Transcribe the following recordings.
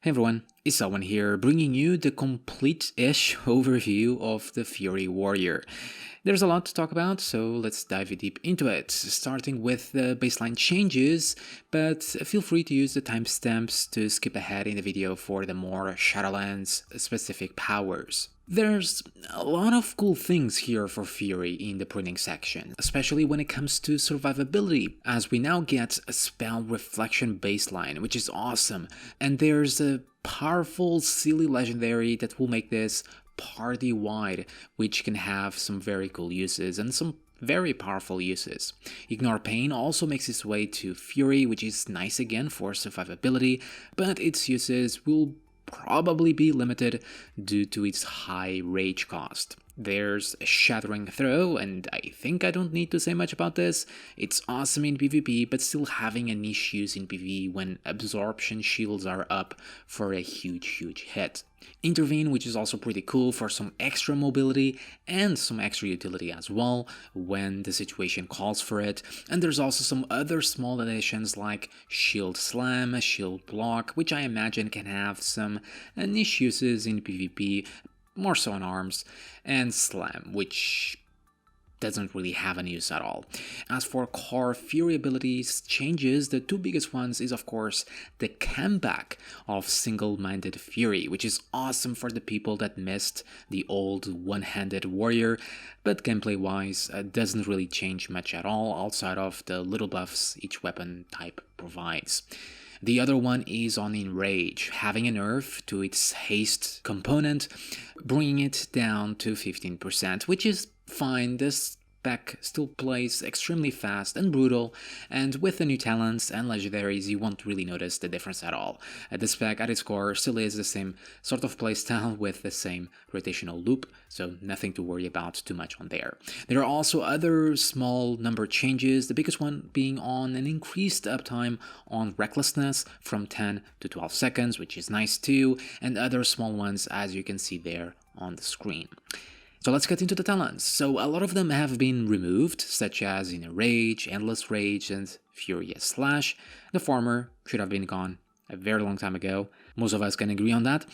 Hey everyone, it's Selwen here, bringing you the complete-ish overview of the Fury Warrior. There's a lot to talk about, so let's dive deep into it, starting with the baseline changes, but feel free to use the timestamps to skip ahead in the video for the more Shadowlands specific powers. There's a lot of cool things here for Fury in the printing section, especially when it comes to survivability, as we now get a spell reflection baseline, which is awesome, and there's a powerful silly legendary that will make this party-wide, which can have some very cool uses and some very powerful uses. Ignore Pain also makes its way to Fury, which is nice again for survivability, but its uses will probably be limited due to its high rage cost. There's a Shattering Throw, and I think I don't need to say much about this. It's awesome in PvP, but still having a niche use in PvE when absorption shields are up for a huge hit. Intervene, which is also pretty cool for some extra mobility and some extra utility as well when the situation calls for it. And there's also some other small additions like Shield Slam, Shield Block, which I imagine can have some niche uses in PvP, more so on arms, and Slam, which doesn't really have any use at all. As for core Fury abilities changes, the two biggest ones is of course the comeback of Single-Minded Fury, which is awesome for the people that missed the old one-handed warrior, but gameplay-wise doesn't really change much at all outside of the little buffs each weapon type provides. The other one is on Enrage, having a nerf to its haste component, bringing it down to 15%, which is fine. This spec still plays extremely fast and brutal, and with the new talents and legendaries you won't really notice the difference at all. The spec at its core still is the same sort of playstyle with the same rotational loop, so nothing to worry about too much on there. There are also other small number changes, the biggest one being on an increased uptime on Recklessness from 10 to 12 seconds, which is nice too, and other small ones as you can see there on the screen. So let's get into the talents. So a lot of them have been removed, such as Inner Rage, Endless Rage, and Furious Slash. The former should have been gone a very long time ago. Most of us can agree on that.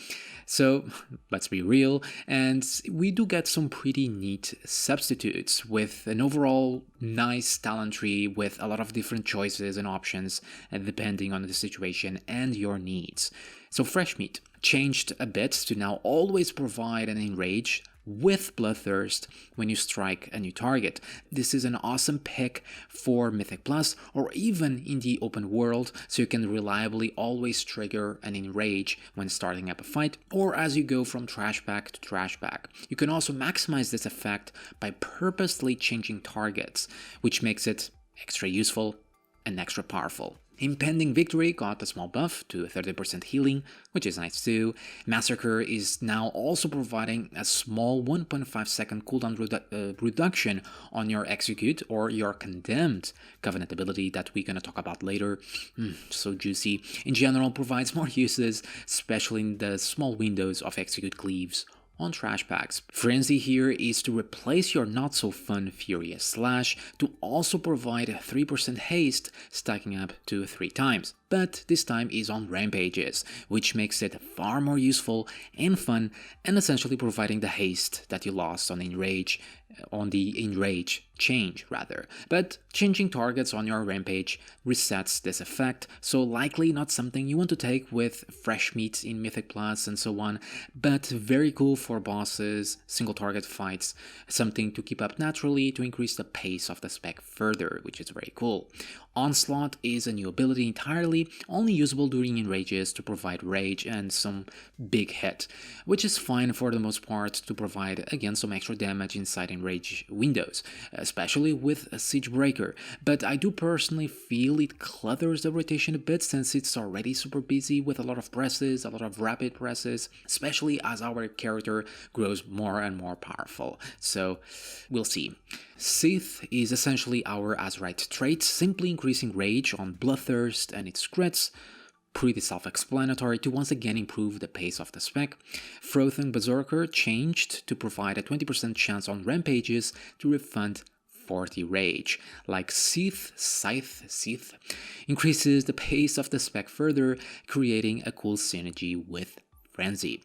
So let's be real, and we do get some pretty neat substitutes with an overall nice talent tree with a lot of different choices and options depending on the situation and your needs. So Fresh Meat changed a bit to now always provide an Enrage with Bloodthirst when you strike a new target. This is an awesome pick for Mythic Plus or even in the open world, so you can reliably always trigger an Enrage when starting up a fight or as you go from trash bag to trash bag. You can also maximize this effect by purposely changing targets, which makes it extra useful and extra powerful. Impending Victory got a small buff to 30% healing, which is nice too. Massacre is now also providing a small 1.5 second cooldown reduction on your Execute or your Condemned Covenant ability that we're gonna talk about later. So juicy. In general, provides more uses, especially in the small windows of Execute cleaves on trash packs. Frenzy here is to replace your not so fun Furious Slash to also provide 3% haste, stacking up to 3 times. But this time is on rampages, which makes it far more useful and fun, and essentially providing the haste that you lost on the Enrage change rather. But changing targets on your rampage resets this effect, so likely not something you want to take with Fresh Meat in Mythic Plus and so on, but very cool for bosses, single target fights, something to keep up naturally to increase the pace of the spec further, which is very cool. Onslaught is a new ability entirely, only usable during Enrages to provide rage and some big hit, which is fine for the most part to provide again some extra damage inside Enrage windows, especially with a Siege Breaker, but I do personally feel it clutters the rotation a bit since it's already super busy with a lot of presses, a lot of rapid presses, especially as our character grows more and more powerful, so we'll see. Sith is essentially our Azerite trait, simply increasing rage on Bloodthirst and its crits, pretty self-explanatory to once again improve the pace of the spec. Frothing Berserker changed to provide a 20% chance on rampages to refund 40 rage, like Scythe, increases the pace of the spec further, creating a cool synergy with Frenzy.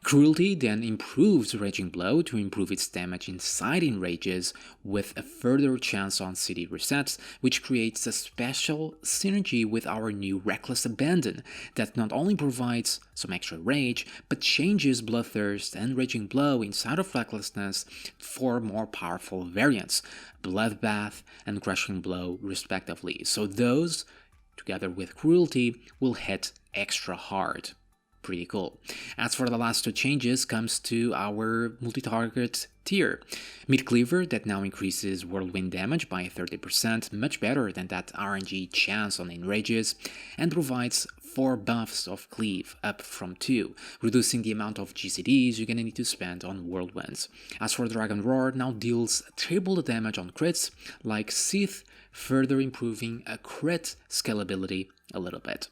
Cruelty then improves Raging Blow to improve its damage inside enrages with a further chance on CD resets, which creates a special synergy with our new Reckless Abandon that not only provides some extra rage, but changes Bloodthirst and Raging Blow inside of Recklessness for more powerful variants, Bloodbath and Crushing Blow respectively. So those, together with Cruelty, will hit extra hard. Pretty cool. As for the last two changes comes to our multi-target tier. Meat Cleaver that now increases Whirlwind damage by 30%, much better than that RNG chance on enrages, and provides 4 buffs of Cleave up from 2, reducing the amount of GCDs you're gonna need to spend on Whirlwinds. As for Dragon Roar, now deals triple the damage on crits, like Scythe, further improving a crit scalability a little bit.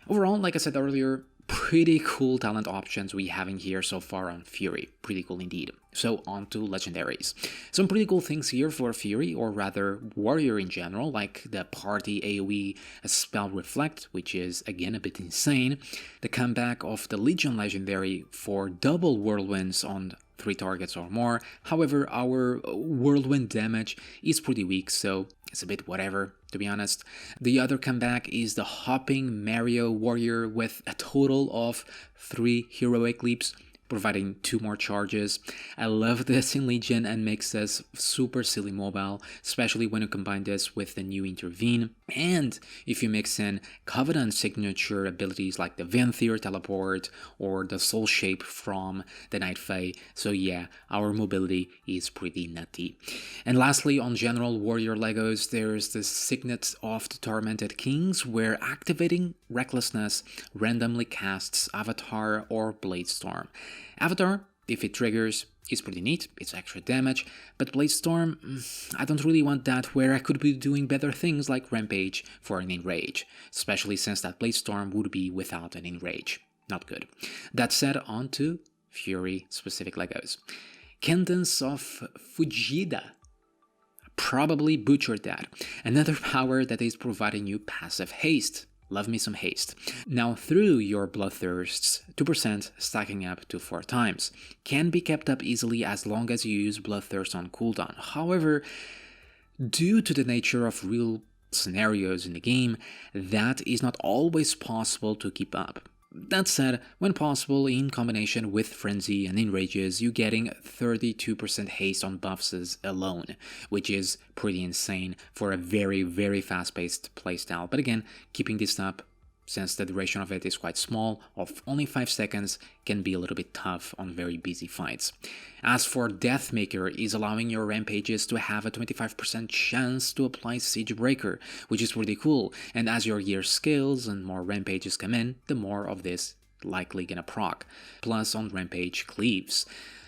Overall, like I said earlier, pretty cool talent options we have in here so far on Fury. Pretty cool indeed. So on to Legendaries. Some pretty cool things here for Fury, or rather Warrior in general, like the party AoE Spell Reflect, which is again a bit insane, the comeback of the Legion Legendary for double Whirlwinds on 3 targets or more. However, our Whirlwind damage is pretty weak, so it's a bit whatever, to be honest. The other comeback is the Hopping Mario Warrior with a total of 3 heroic leaps, providing 2 more charges. I love this in Legion and makes us super silly mobile, especially when you combine this with the new Intervene. And if you mix in Covenant signature abilities like the Venthyr teleport or the Soul Shape from the Night Fae, so yeah, our mobility is pretty nutty. And lastly, on general Warrior Legos, there's the Signet of the Tormented Kings, where activating Recklessness randomly casts Avatar or Bladestorm. Avatar, if it triggers, is pretty neat, it's extra damage, but Bladestorm, I don't really want that where I could be doing better things like Rampage for an Enrage, especially since that Bladestorm would be without an Enrage. Not good. That said, on to Fury specific Legos. Cadence of Fujita. Probably butchered that. Another power that is providing you passive haste. Love me some haste. Now through your Bloodthirsts, 2% stacking up to 4 times. Can be kept up easily as long as you use Bloodthirst on cooldown. However, due to the nature of real scenarios in the game, that is not always possible to keep up. That said, when possible, in combination with Frenzy and Enrages, you're getting 32% haste on buffs alone, which is pretty insane for a very, very fast-paced playstyle. But again, keeping this up, since the duration of it is quite small, of only 5 seconds, can be a little bit tough on very busy fights. As for Deathmaker, is allowing your rampages to have a 25% chance to apply Siege Breaker, which is pretty cool, and as your gear scales and more rampages come in, the more of this likely gonna proc. Plus on Rampage Cleaves.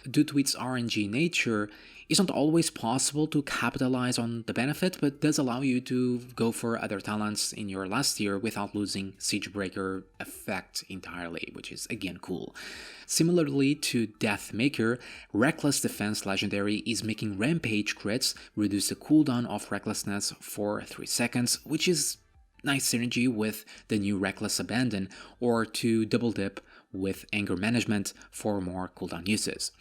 Due to its RNG nature, it's not always possible to capitalize on the benefit, but does allow you to go for other talents in your last tier without losing Siegebreaker effect entirely, which is again cool. Similarly to Deathmaker, Reckless Defense Legendary is making Rampage crits reduce the cooldown of Recklessness for 3 seconds, which is nice synergy with the new Reckless Abandon, or to double dip with Anger Management for more cooldown uses.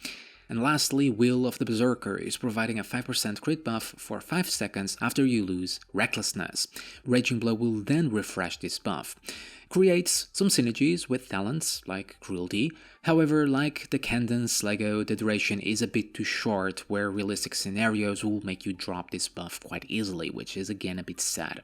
And lastly, Will of the Berserker is providing a 5% crit buff for 5 seconds after you lose Recklessness. Raging Blow will then refresh this buff. Creates some synergies with talents like Cruelty, however, like the Cadence Lego, the duration is a bit too short, where realistic scenarios will make you drop this buff quite easily, which is again a bit sad.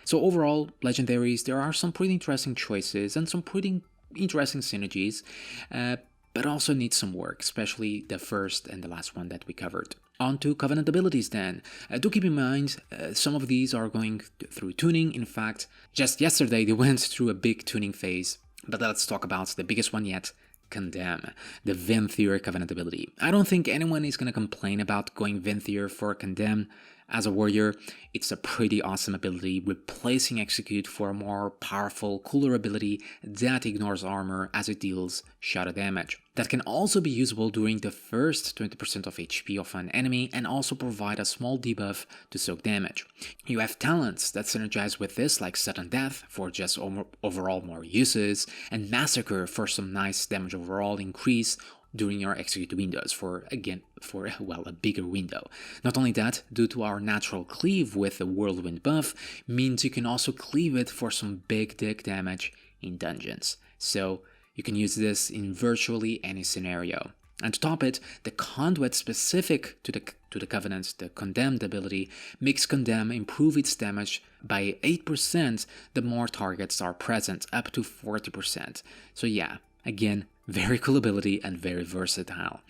So overall, Legendaries, there are some pretty interesting choices and some pretty interesting synergies, but also needs some work, especially the first and the last one that we covered. On to Covenant abilities then. Do keep in mind, some of these are going through tuning. In fact, just yesterday they went through a big tuning phase. But let's talk about the biggest one yet, Condemn, the Venthyr Covenant ability. I don't think anyone is going to complain about going Venthyr for Condemn. As a warrior, it's a pretty awesome ability, replacing Execute for a more powerful, cooler ability that ignores armor as it deals shadow damage. That can also be usable during the first 20% of HP of an enemy and also provide a small debuff to soak damage. You have talents that synergize with this, like Sudden Death for just overall more uses, and Massacre for some nice damage overall increase during your execute windows for a bigger window. Not only that, due to our natural cleave with the whirlwind buff, means you can also cleave it for some big dick damage in dungeons. So you can use this in virtually any scenario. And to top it, the Conduit specific to the Covenant, the Condemned ability, makes Condemn improve its damage by 8% the more targets are present, up to 40%. So yeah, again, very cool ability and very versatile.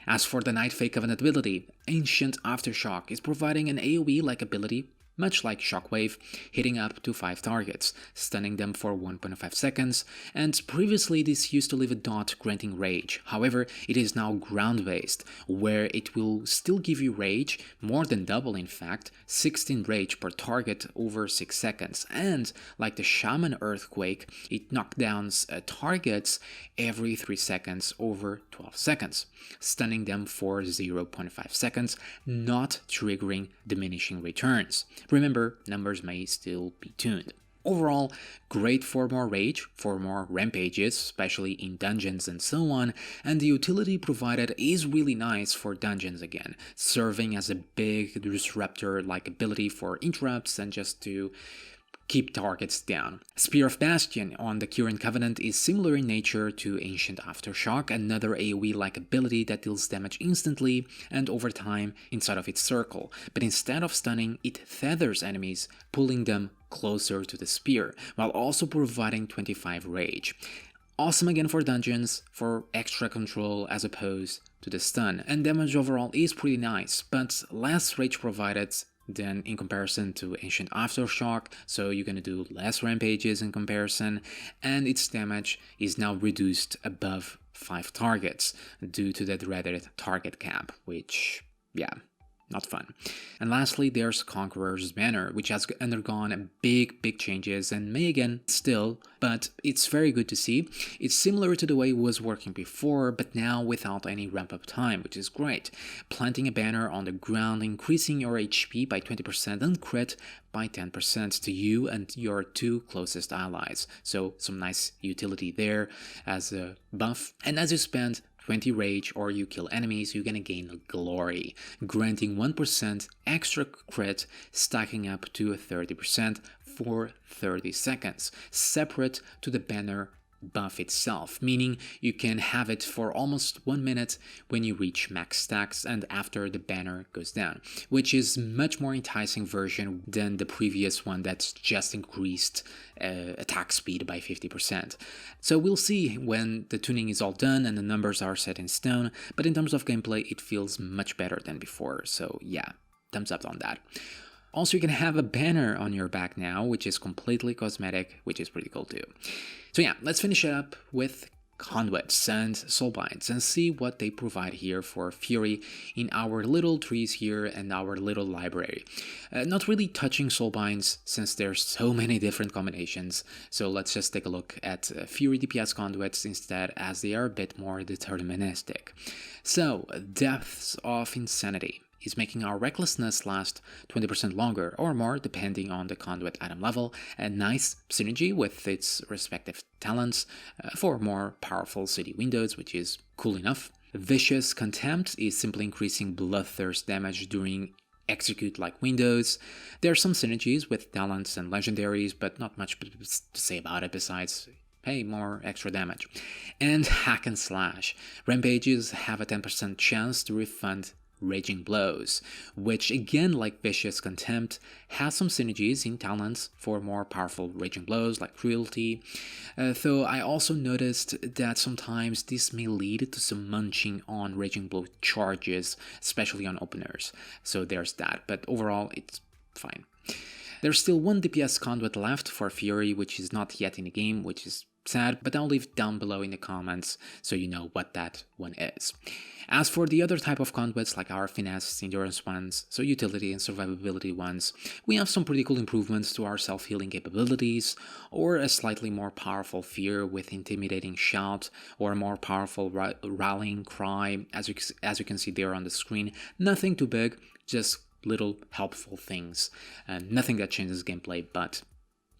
As for the Night Fake Covenant ability, Ancient Aftershock is providing an AoE-like ability, much like Shockwave, hitting up to 5 targets, stunning them for 1.5 seconds, and previously this used to leave a dot granting rage. However, it is now ground-based, where it will still give you rage, more than double in fact, 16 rage per target over 6 seconds, and like the Shaman Earthquake, it knockdowns targets every 3 seconds over 12 seconds, stunning them for 0.5 seconds, not triggering diminishing returns. Remember, numbers may still be tuned. Overall, great for more rage, for more rampages, especially in dungeons and so on, and the utility provided is really nice for dungeons again, serving as a big disruptor-like ability for interrupts and just to keep targets down. Spear of Bastion on the current Covenant is similar in nature to Ancient Aftershock, another AoE-like ability that deals damage instantly and over time inside of its circle, but instead of stunning, it feathers enemies, pulling them closer to the spear, while also providing 25 rage. Awesome again for dungeons, for extra control as opposed to the stun, and damage overall is pretty nice, but less rage provided than in comparison to Ancient Aftershock, so you're gonna do less rampages in comparison, and its damage is now reduced above 5 targets due to the dreaded target cap, which, yeah, not fun. And lastly, there's Conqueror's Banner, which has undergone big changes and may again still, but it's very good to see. It's similar to the way it was working before, but now without any ramp-up time, which is great. Planting a banner on the ground, increasing your HP by 20% and crit by 10% to you and your 2 closest allies. So some nice utility there as a buff. And as you spend 20 rage or you kill enemies, you're gonna gain glory, granting 1% extra crit, stacking up to 30% for 30 seconds, separate to the banner buff itself, meaning you can have it for almost 1 minute when you reach max stacks and after the banner goes down, which is much more enticing version than the previous one that's just increased attack speed by 50%. So we'll see when the tuning is all done and the numbers are set in stone, but in terms of gameplay it feels much better than before, so yeah, thumbs up on that. Also, you can have a banner on your back now, which is completely cosmetic, which is pretty cool too. So yeah, let's finish it up with Conduits and Soulbinds and see what they provide here for Fury in our little trees here and our little library. Not really touching Soulbinds since there's so many different combinations, so let's just take a look at Fury DPS Conduits instead, as they are a bit more deterministic. So, Depths of Insanity is making our recklessness last 20% longer or more depending on the conduit item level, a nice synergy with its respective talents for more powerful city windows, which is cool enough. Vicious Contempt is simply increasing bloodthirst damage during execute-like windows. There are some synergies with talents and legendaries, but not much to say about it besides hey, more extra damage. And Hack and Slash. Rampages have a 10% chance to refund Raging Blows, which again, like Vicious Contempt, has some synergies in talents for more powerful Raging Blows like Cruelty, though I also noticed that sometimes this may lead to some munching on Raging Blow charges, especially on openers, so there's that, but overall it's fine. There's still one DPS conduit left for Fury, which is not yet in the game, which is sad, but I'll leave down below in the comments so you know what that one is. As for the other type of conduits, like our finesse, endurance ones, so utility and survivability ones, we have some pretty cool improvements to our self-healing capabilities, or a slightly more powerful fear with intimidating shout, or a more powerful rallying cry, as you can see there on the screen. Nothing too big, just little helpful things, and nothing that changes gameplay, but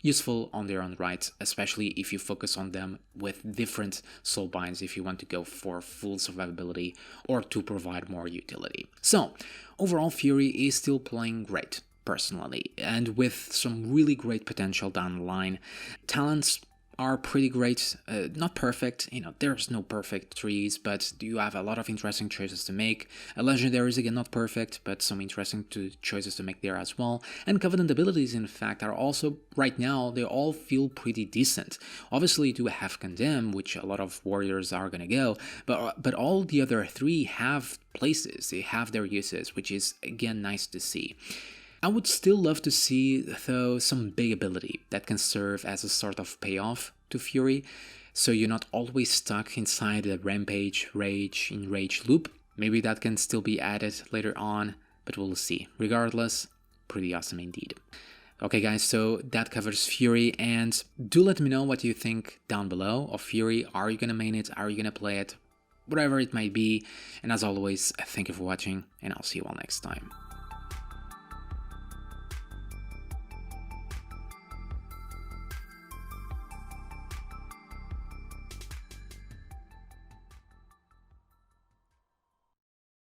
useful on their own right, especially if you focus on them with different soul binds if you want to go for full survivability or to provide more utility. So, overall Fury is still playing great, personally, and with some really great potential down the line. Talents are pretty great, not perfect, there's no perfect trees, but you have a lot of interesting choices to make. Legendaries, again, not perfect, but some interesting choices to make there as well. And Covenant abilities, in fact, are also, right now, they all feel pretty decent. Obviously, you do have Condemn, which a lot of warriors are gonna go, but all the other three have places, they have their uses, which is, again, nice to see. I would still love to see, though, some big ability that can serve as a sort of payoff to Fury, so you're not always stuck inside the Rampage, Rage, Enrage loop. Maybe that can still be added later on, but we'll see. Regardless, pretty awesome indeed. Okay guys, so that covers Fury, and do let me know what you think down below of Fury. Are you gonna main it? Are you gonna play it? Whatever it might be, and as always, thank you for watching, and I'll see you all next time.